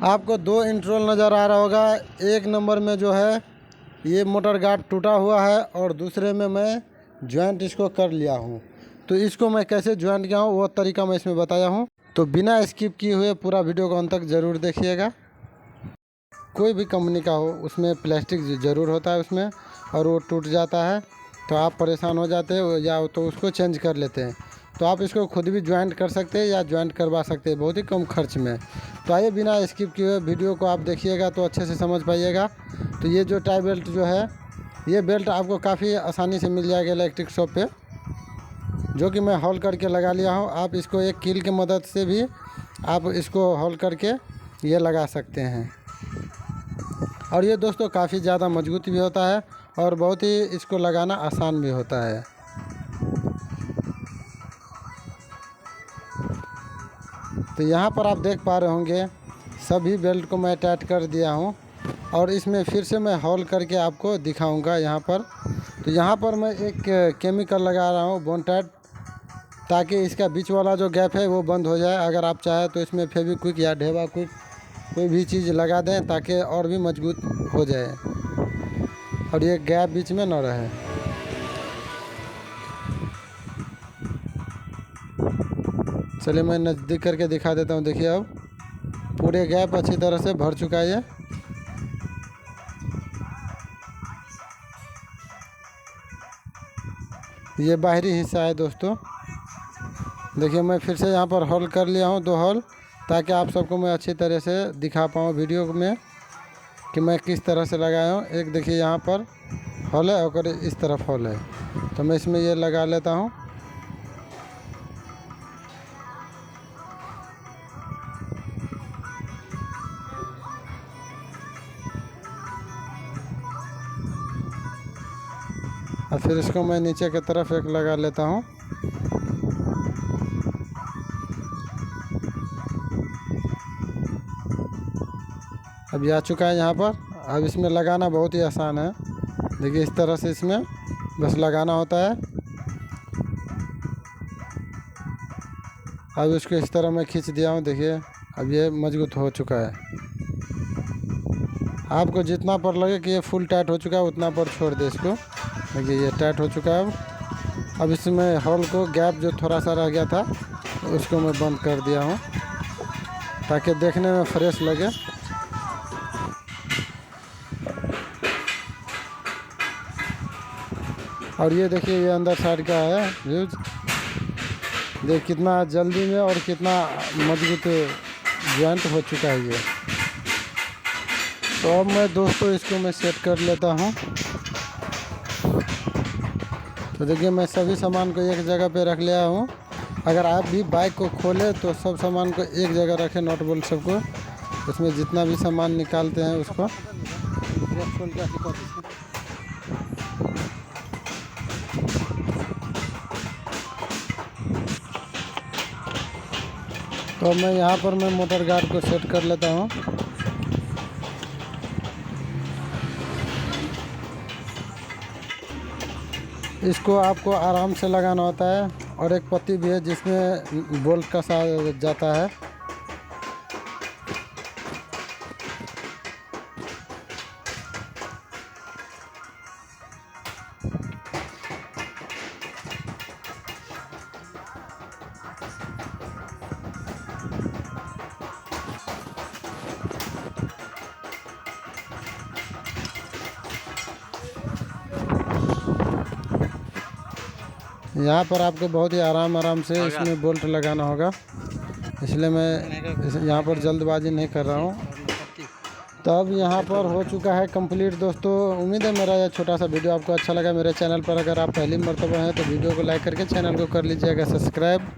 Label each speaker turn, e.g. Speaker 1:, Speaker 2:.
Speaker 1: आपको दो इंट्रोल नज़र आ रहा होगा। एक नंबर में जो है ये मोटर गार्ड टूटा हुआ है और दूसरे में मैं जॉइंट इसको कर लिया हूँ। तो इसको मैं कैसे जॉइंट किया हूँ वो तरीका मैं इसमें बताया हूँ। तो बिना स्किप किए हुए पूरा वीडियो को अंत तक ज़रूर देखिएगा। कोई भी कंपनी का हो उसमें प्लास्टिक ज़रूर होता है उसमें, और वो टूट जाता है तो आप परेशान हो जाते हैं या तो उसको चेंज कर लेते हैं। तो आप इसको खुद भी ज्वाइंट कर सकते हैं या ज्वाइंट करवा सकते हैं बहुत ही कम खर्च में। तो आइए बिना स्किप किए हुए वीडियो को आप देखिएगा तो अच्छे से समझ पाइएगा। तो ये जो टाई बेल्ट जो है, ये बेल्ट आपको काफ़ी आसानी से मिल जाएगा इलेक्ट्रिक शॉप पे, जो कि मैं हॉल करके लगा लिया हूँ। आप इसको एक कील की मदद से भी आप इसको हॉल करके ये लगा सकते हैं। और ये दोस्तों काफ़ी ज़्यादा मजबूत भी होता है और बहुत ही इसको लगाना आसान भी होता है। तो यहाँ पर आप देख पा रहे होंगे सभी बेल्ट को मैं टाइट कर दिया हूँ और इसमें फिर से मैं हॉल करके आपको दिखाऊंगा यहाँ पर। तो यहाँ पर मैं एक केमिकल लगा रहा हूँ बोनटाइट, ताकि इसका बीच वाला जो गैप है वो बंद हो जाए। अगर आप चाहें तो इसमें फेविक्विक या ढेवा क्विक कोई भी चीज़ लगा दें ताकि और भी मजबूत हो जाए और ये गैप बीच में न रहे। चलिए मैं नज़दीक करके दिखा देता हूँ। देखिए अब पूरे गैप अच्छी तरह से भर चुका है। ये बाहरी हिस्सा है दोस्तों। देखिए मैं फिर से यहाँ पर होल कर लिया हूँ 2 होल, ताकि आप सबको मैं अच्छी तरह से दिखा पाऊँ वीडियो में कि मैं किस तरह से लगाया हूँ। एक देखिए यहाँ पर होल है और इस तरफ होल है, तो मैं इसमें ये लगा लेता हूँ। और फिर इसको मैं नीचे की तरफ एक लगा लेता हूँ। अब ये आ चुका है यहाँ पर। अब इसमें लगाना बहुत ही आसान है। देखिए इस तरह से इसमें बस लगाना होता है। अब इसको इस तरह मैं खींच दिया हूँ। देखिए अब ये मजबूत हो चुका है। आपको जितना पर लगे कि ये फुल टाइट हो चुका है उतना पर छोड़ दे इसको। देखिए ये टाइट हो चुका है। अब इसमें होल को गैप जो थोड़ा सा रह गया था उसको मैं बंद कर दिया हूँ ताकि देखने में फ्रेश लगे। और ये देखिए ये अंदर साइड का है यूज। देख कितना जल्दी में और कितना मजबूत जॉइंट हो चुका है ये। तो अब मैं दोस्तों इसको मैं सेट कर लेता हूँ। तो देखिए मैं सभी सामान को एक जगह पे रख लिया हूँ। अगर आप भी बाइक को खोलें तो सब सामान को एक जगह रखें, नट बोल्ट सबको, उसमें जितना भी सामान निकालते हैं उसको। तो मैं यहाँ पर मैं मोटर गार्ड को सेट कर लेता हूँ। इसको आपको आराम से लगाना होता है और एक पत्ती भी है जिसमें बोल्ट कसा जाता है। यहाँ पर आपको बहुत ही आराम से इसमें बोल्ट लगाना होगा, इसलिए मैं यहाँ पर जल्दबाजी नहीं कर रहा हूँ। तो अब यहाँ पर हो चुका है कंप्लीट दोस्तों। उम्मीद है मेरा यह छोटा सा वीडियो आपको अच्छा लगा। मेरे चैनल पर अगर आप पहली मर्तबा हैं तो वीडियो को लाइक करके चैनल को कर लीजिएगा सब्सक्राइब।